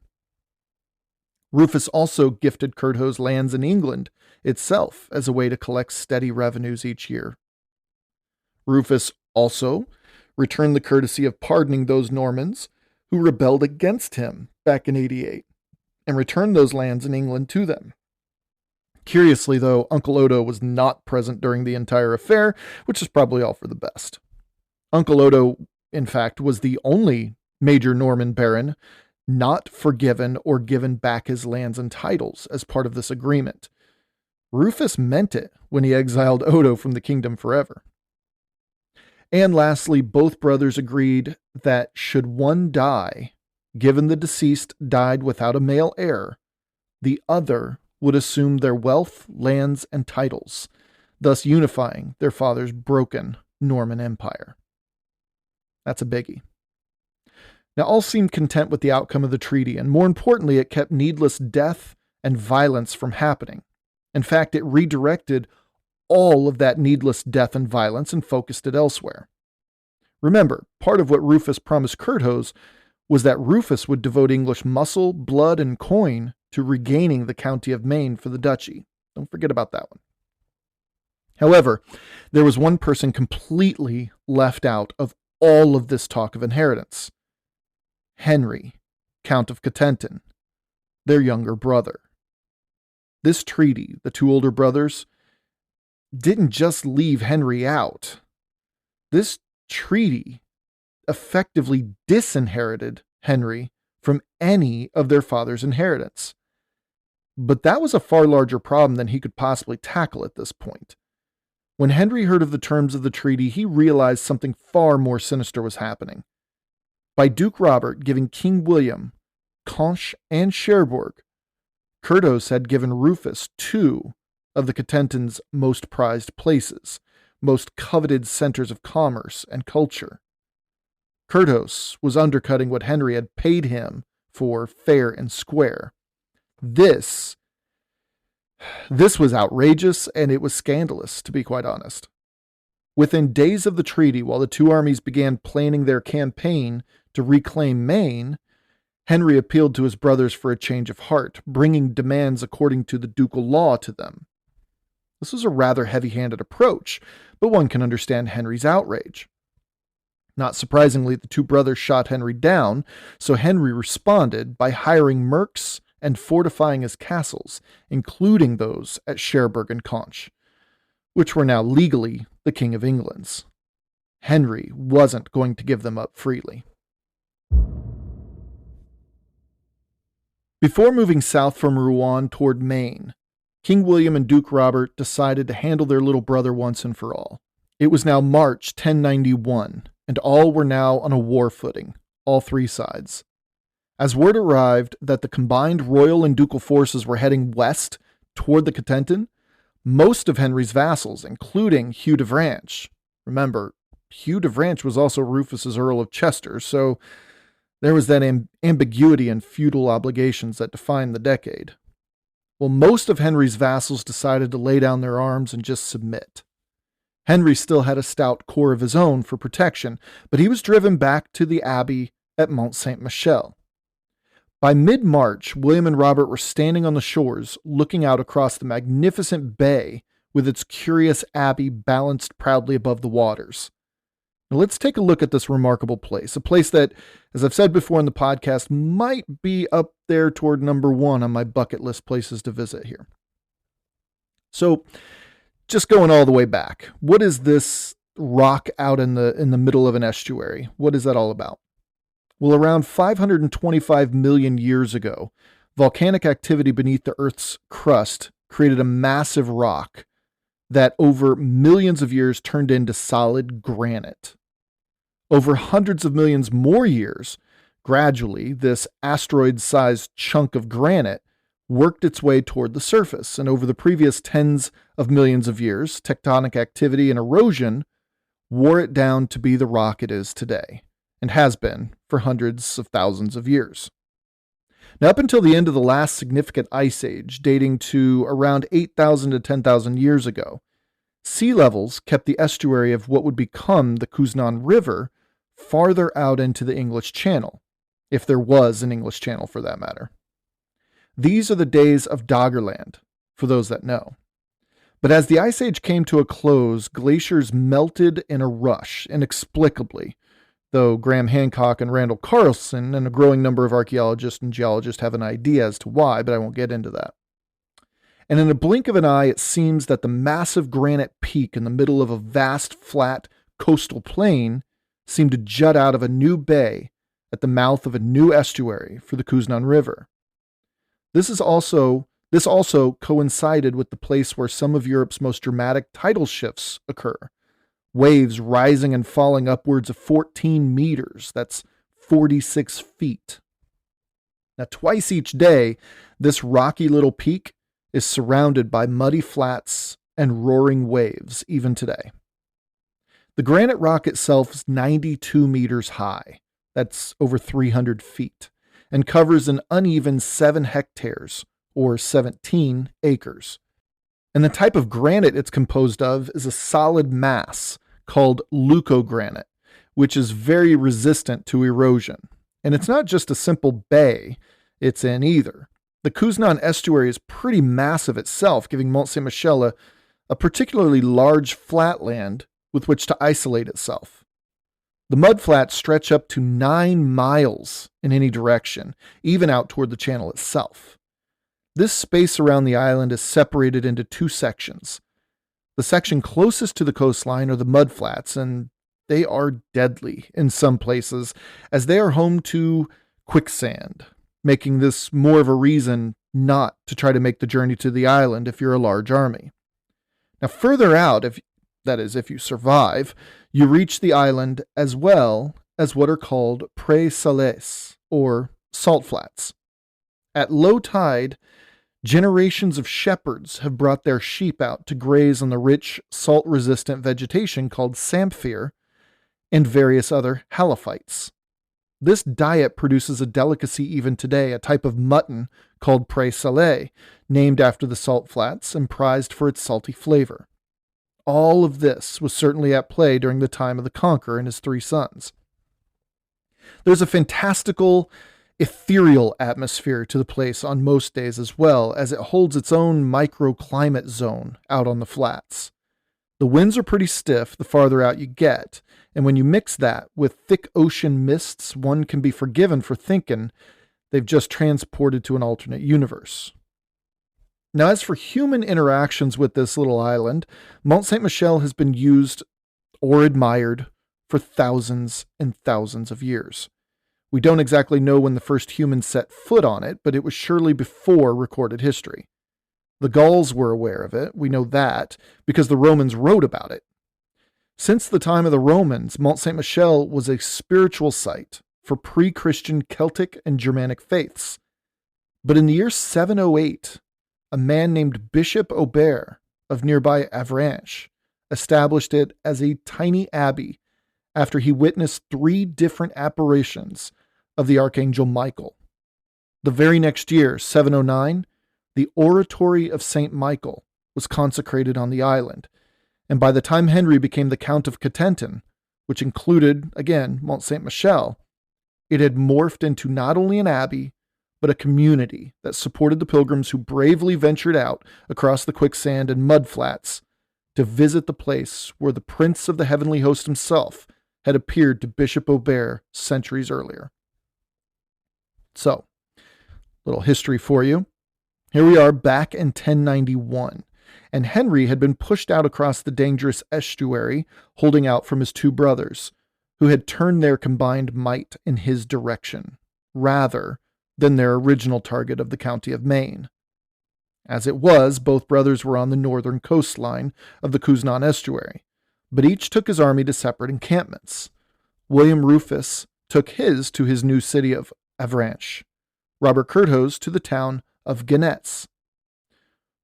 Rufus also gifted Curthose lands in England itself as a way to collect steady revenues each year. Rufus also returned the courtesy of pardoning those Normans who rebelled against him back in 88 and returned those lands in England to them. Curiously, though, Uncle Odo was not present during the entire affair, which is probably all for the best. Uncle Odo, in fact, was the only major Norman baron not forgiven or given back his lands and titles as part of this agreement. Rufus meant it when he exiled Odo from the kingdom forever. And lastly, both brothers agreed that should one die, given the deceased died without a male heir, the other would assume their wealth, lands, and titles, thus unifying their father's broken Norman Empire. That's a biggie. Now, all seemed content with the outcome of the treaty, and more importantly, it kept needless death and violence from happening. In fact, it redirected all of that needless death and violence and focused it elsewhere. Remember, part of what Rufus promised Curthose was that Rufus would devote English muscle, blood, and coin to regaining the county of Maine for the duchy. Don't forget about that one. However, there was one person completely left out of all of this talk of inheritance. Henry, Count of Cotentin, their younger brother. This treaty, the two older brothers, didn't just leave Henry out. This treaty effectively disinherited Henry from any of their father's inheritance. But that was a far larger problem than he could possibly tackle at this point. When Henry heard of the terms of the treaty, he realized something far more sinister was happening. By Duke Robert giving King William, Conche, and Cherbourg, Curthose had given Rufus two of the Cotentin's most prized places, most coveted centers of commerce and culture. Curthose was undercutting what Henry had paid him for fair and square. This was outrageous, and it was scandalous, to be quite honest. Within days of the treaty, while the two armies began planning their campaign to reclaim Maine, Henry appealed to his brothers for a change of heart, bringing demands according to the ducal law to them. This was a rather heavy-handed approach, but one can understand Henry's outrage. Not surprisingly, the two brothers shot Henry down, so Henry responded by hiring mercs and fortifying his castles, including those at Cherbourg and Conche, which were now legally the King of England's. Henry wasn't going to give them up freely. Before moving south from Rouen toward Maine, King William and Duke Robert decided to handle their little brother once and for all. It was now March 1091, and all were now on a war footing, all three sides. As word arrived that the combined royal and ducal forces were heading west toward the Cotentin, most of Henry's vassals, including Hugh de Branche — remember, Hugh de Branche was also Rufus's Earl of Chester, so there was that ambiguity in feudal obligations that defined the decade. Well, most of Henry's vassals decided to lay down their arms and just submit. Henry still had a stout core of his own for protection, but he was driven back to the abbey at Mont Saint-Michel. By mid-March, William and Robert were standing on the shores, looking out across the magnificent bay with its curious abbey balanced proudly above the waters. Now let's take a look at this remarkable place, a place that, as I've said before in the podcast, might be up there toward number 1 on my bucket list places to visit here. So, just going all the way back, what is this rock out in the middle of an estuary? What is that all about? Well, around 525 million years ago, volcanic activity beneath the Earth's crust created a massive rock that over millions of years turned into solid granite. Over hundreds of millions more years, gradually, this asteroid-sized chunk of granite worked its way toward the surface, and over the previous tens of millions of years, tectonic activity and erosion wore it down to be the rock it is today, and has been for hundreds of thousands of years. Now, up until the end of the last significant ice age, dating to around 8,000 to 10,000 years ago, sea levels kept the estuary of what would become the Cuznan River farther out into the English Channel, if there was an English Channel for that matter. These are the days of Doggerland, for those that know. But as the Ice Age came to a close, glaciers melted in a rush, inexplicably, though Graham Hancock and Randall Carlson and a growing number of archaeologists and geologists have an idea as to why, but I won't get into that. And in a blink of an eye, it seems that the massive granite peak in the middle of a vast, flat coastal plain seemed to jut out of a new bay at the mouth of a new estuary for the Kuznan River. This also coincided with the place where some of Europe's most dramatic tidal shifts occur. Waves rising and falling upwards of 14 meters. That's 46 feet. Now, twice each day, this rocky little peak is surrounded by muddy flats and roaring waves, even today. The granite rock itself is 92 meters high. That's over 300 feet, and covers an uneven 7 hectares, or 17 acres. And the type of granite it's composed of is a solid mass called leucogranite, which is very resistant to erosion. And it's not just a simple bay it's in either. The Kuznan estuary is pretty massive itself, giving Mont Saint-Michel a particularly large flatland with which to isolate itself. The mudflats stretch up to 9 miles in any direction, even out toward the channel itself. This space around the island is separated into 2 sections. The section closest to the coastline are the mudflats, and they are deadly in some places, as they are home to quicksand, making this more of a reason not to try to make the journey to the island if you're a large army. Now, further out, if you survive, you reach the island as well as what are called prés salés, or salt flats. At low tide, generations of shepherds have brought their sheep out to graze on the rich, salt-resistant vegetation called samphire and various other halophytes. This diet produces a delicacy even today, a type of mutton called prés salé, named after the salt flats and prized for its salty flavor. All of this was certainly at play during the time of the Conqueror and his 3 sons. There's a fantastical, ethereal atmosphere to the place on most days, as well as it holds its own microclimate zone out on the flats. The winds are pretty stiff the farther out you get, and when you mix that with thick ocean mists, one can be forgiven for thinking they've just transported to an alternate universe. Now, as for human interactions with this little island, Mont Saint-Michel has been used or admired for thousands and thousands of years. We don't exactly know when the first humans set foot on it, but it was surely before recorded history. The Gauls were aware of it, we know that, because the Romans wrote about it. Since the time of the Romans, Mont Saint-Michel was a spiritual site for pre-Christian Celtic and Germanic faiths. But in the year 708, a man named Bishop Aubert of nearby Avranches established it as a tiny abbey after he witnessed 3 different apparitions of the Archangel Michael. The very next year, 709, the Oratory of St. Michael was consecrated on the island, and by the time Henry became the Count of Cotentin, which included, again, Mont Saint-Michel, it had morphed into not only an abbey, but a community that supported the pilgrims who bravely ventured out across the quicksand and mud flats to visit the place where the Prince of the Heavenly Host himself had appeared to Bishop Aubert centuries earlier. So, little history for you. Here we are back in 1091, and Henry had been pushed out across the dangerous estuary, holding out from his 2 brothers, who had turned their combined might in his direction, rather than their original target of the county of Maine. As it was, both brothers were on the northern coastline of the Kuznan estuary, but each took his army to separate encampments. William Rufus took his to his new city of Avranches, Robert Curthose to the town of Ginetz.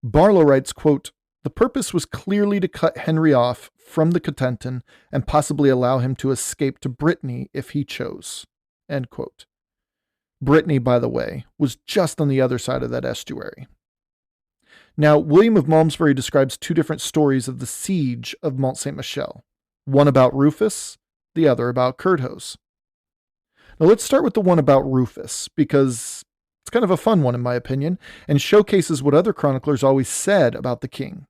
Barlow writes, quote, "The purpose was clearly to cut Henry off from the Cotentin and possibly allow him to escape to Brittany if he chose." End quote. Brittany, by the way, was just on the other side of that estuary. Now, William of Malmesbury describes 2 different stories of the siege of Mont Saint-Michel, one about Rufus, the other about Curthose. Now, let's start with the one about Rufus, because It's kind of a fun one, in my opinion, and showcases what other chroniclers always said about the king.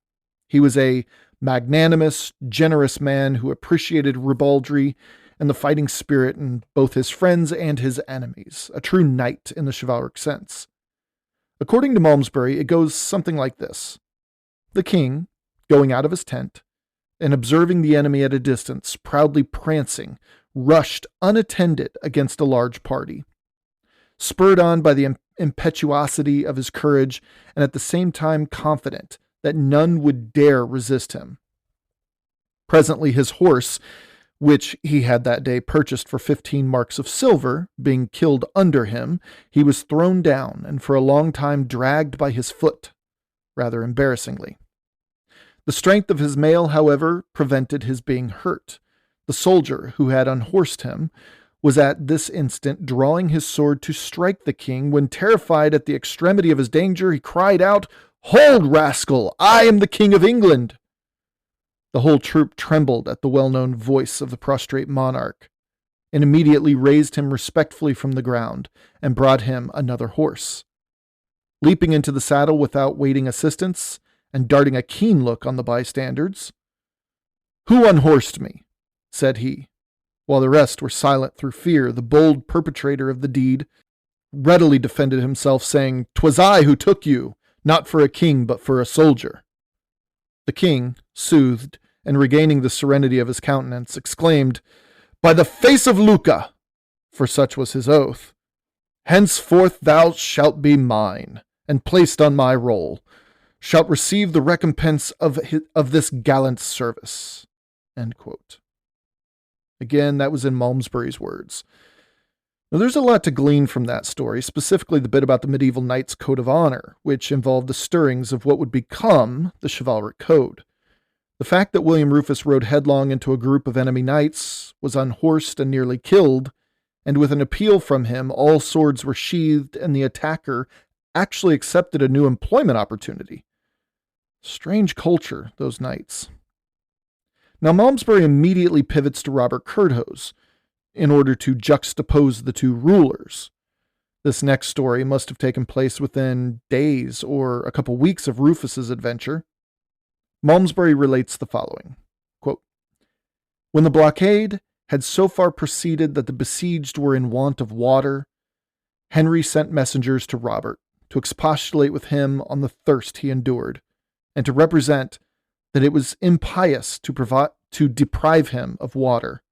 He was a magnanimous, generous man who appreciated ribaldry and the fighting spirit in both his friends and his enemies, a true knight in the chivalric sense. According to Malmesbury, it goes something like this. The king, going out of his tent, and observing the enemy at a distance, proudly prancing, rushed unattended against a large party. Spurred on by the impetuosity of his courage, and at the same time confident that none would dare resist him. Presently his horse, which he had that day purchased for 15 marks of silver, being killed under him, he was thrown down and for a long time dragged by his foot, rather embarrassingly. The strength of his mail, however, prevented his being hurt. The soldier who had unhorsed him was at this instant drawing his sword to strike the king, when, terrified at the extremity of his danger, he cried out, "Hold, rascal! I am the King of England!" The whole troop trembled at the well-known voice of the prostrate monarch, and immediately raised him respectfully from the ground, and brought him another horse. Leaping into the saddle without waiting assistance, and darting a keen look on the bystanders, "Who unhorsed me?" said he. While the rest were silent through fear, the bold perpetrator of the deed readily defended himself, saying, "'Twas I who took you, not for a king, but for a soldier." The king, soothed, and regaining the serenity of his countenance, exclaimed, "By the face of Lucca," for such was his oath, "henceforth thou shalt be mine, and placed on my roll, shalt receive the recompense of this gallant service." End quote. Again, that was in Malmesbury's words. Now, there's a lot to glean from that story, specifically the bit about the medieval knight's code of honor, which involved the stirrings of what would become the chivalric code. The fact that William Rufus rode headlong into a group of enemy knights, was unhorsed and nearly killed, and with an appeal from him, all swords were sheathed and the attacker actually accepted a new employment opportunity. Strange culture, those knights. Now, Malmesbury immediately pivots to Robert Curthose in order to juxtapose the two rulers. This next story must have taken place within days or a couple weeks of Rufus's adventure. Malmesbury relates the following, quote, "When the blockade had so far proceeded that the besieged were in want of water, Henry sent messengers to Robert to expostulate with him on the thirst he endured, and to represent that it was impious to deprive him of water,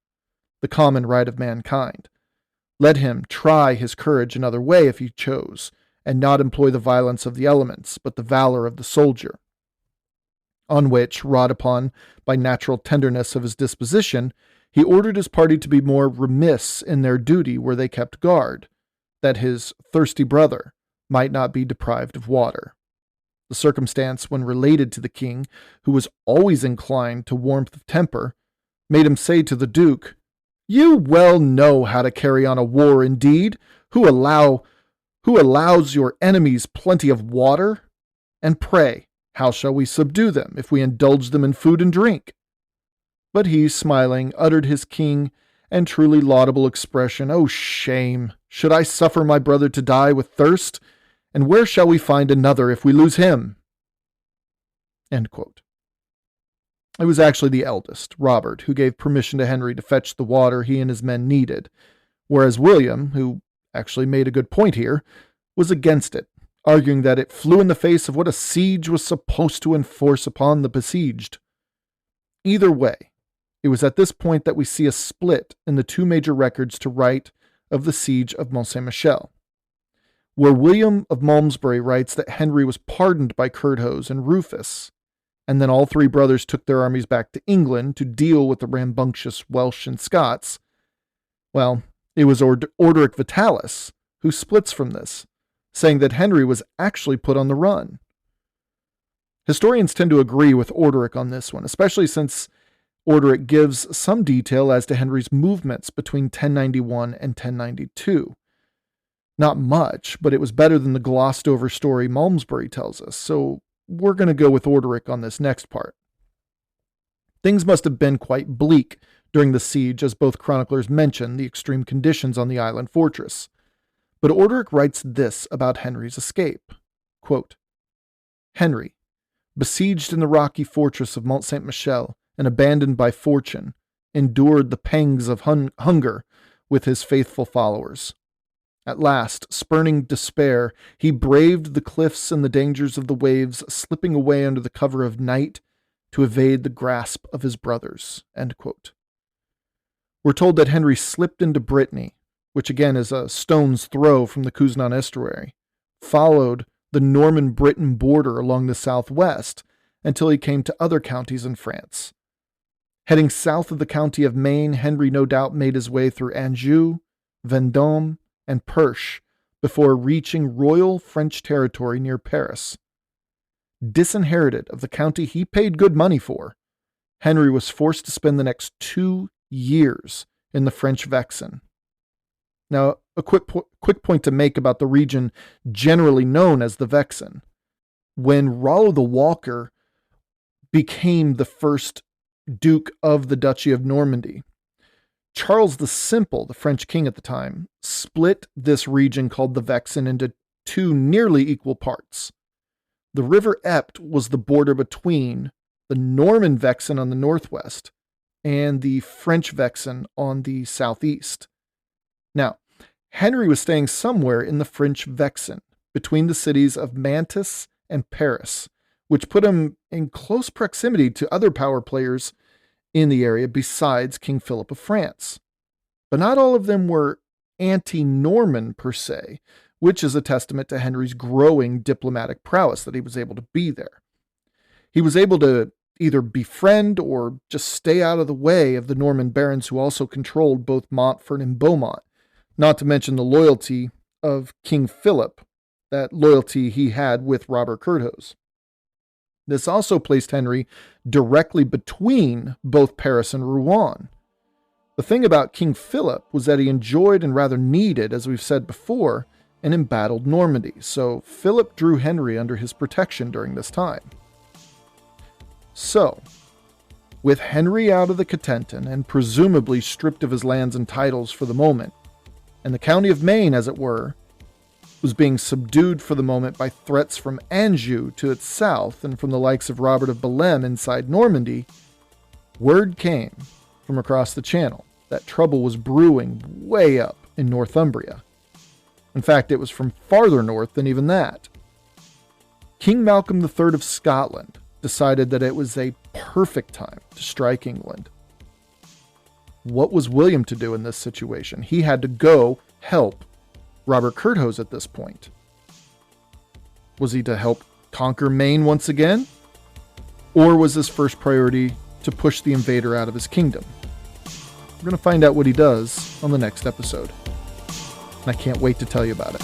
the common right of mankind. Let him try his courage another way if he chose, and not employ the violence of the elements, but the valor of the soldier. On which, wrought upon by natural tenderness of his disposition, he ordered his party to be more remiss in their duty where they kept guard, that his thirsty brother might not be deprived of water. The circumstance, when related to the king, who was always inclined to warmth of temper, made him say to the duke, 'You well know how to carry on a war indeed, who allows your enemies plenty of water? And pray, how shall we subdue them, if we indulge them in food and drink?' But he, smiling, uttered his keen and truly laudable expression, 'O shame! Should I suffer my brother to die with thirst? And where shall we find another if we lose him?' End quote. It was actually the eldest, Robert, who gave permission to Henry to fetch the water he and his men needed, whereas William, who actually made a good point here, was against it, arguing that it flew in the face of what a siege was supposed to enforce upon the besieged. Either way, it was at this point that we see a split in the two major records to write of the siege of Mont-Saint-Michel, where William of Malmesbury writes that Henry was pardoned by Curthose and Rufus, and then all three brothers took their armies back to England to deal with the rambunctious Welsh and Scots. Well, it was Orderic Vitalis who splits from this, saying that Henry was actually put on the run. Historians tend to agree with Orderic on this one, especially since Orderic gives some detail as to Henry's movements between 1091 and 1092. Not much, but it was better than the glossed over story Malmesbury tells us, so we're going to go with Orderic on this next part. Things must have been quite bleak during the siege, as both chroniclers mention the extreme conditions on the island fortress. But Orderic writes this about Henry's escape. Quote, Henry, besieged in the rocky fortress of Mont Saint-Michel and abandoned by fortune, endured the pangs of hunger with his faithful followers. At last, spurning despair, he braved the cliffs and the dangers of the waves, slipping away under the cover of night to evade the grasp of his brothers. End quote. We're told that Henry slipped into Brittany, which again is a stone's throw from the Couesnon estuary, followed the Norman-Briton border along the southwest until he came to other counties in France. Heading south of the county of Maine, Henry no doubt made his way through Anjou, Vendôme, and Perche before reaching royal French territory near Paris. Disinherited of the county he paid good money for, Henry was forced to spend the next 2 years in the French Vexin. Now, a quick point to make about the region generally known as the Vexin. When Rollo the Walker became the first Duke of the Duchy of Normandy, Charles the Simple, the French king at the time, split this region called the Vexin into 2 nearly equal parts. The River Epte was the border between the Norman Vexin on the northwest and the French Vexin on the southeast. Now, Henry was staying somewhere in the French Vexin, between the cities of Mantes and Paris, which put him in close proximity to other power players in the area besides King Philip of France. But not all of them were anti-Norman per se, which is a testament to Henry's growing diplomatic prowess that he was able to be there. He was able to either befriend or just stay out of the way of the Norman barons who also controlled both Montfort and Beaumont, not to mention the loyalty of King Philip, that loyalty he had with Robert Curthose. This also placed Henry directly between both Paris and Rouen. The thing about King Philip was that he enjoyed and rather needed, as we've said before, an embattled Normandy, so Philip drew Henry under his protection during this time. So, with Henry out of the Cotentin and presumably stripped of his lands and titles for the moment, and the county of Maine, as it were, was being subdued for the moment by threats from Anjou to its south and from the likes of Robert of Bellême inside Normandy, word came from across the Channel that trouble was brewing way up in Northumbria. In fact, it was from farther north than even that. King Malcolm III of Scotland decided that it was a perfect time to strike England. What was William to do in this situation? He had to go help Robert Curthose at this point. Was he to help conquer Maine once again? Or was his first priority to push the invader out of his kingdom? We're going to find out what he does on the next episode. And I can't wait to tell you about it.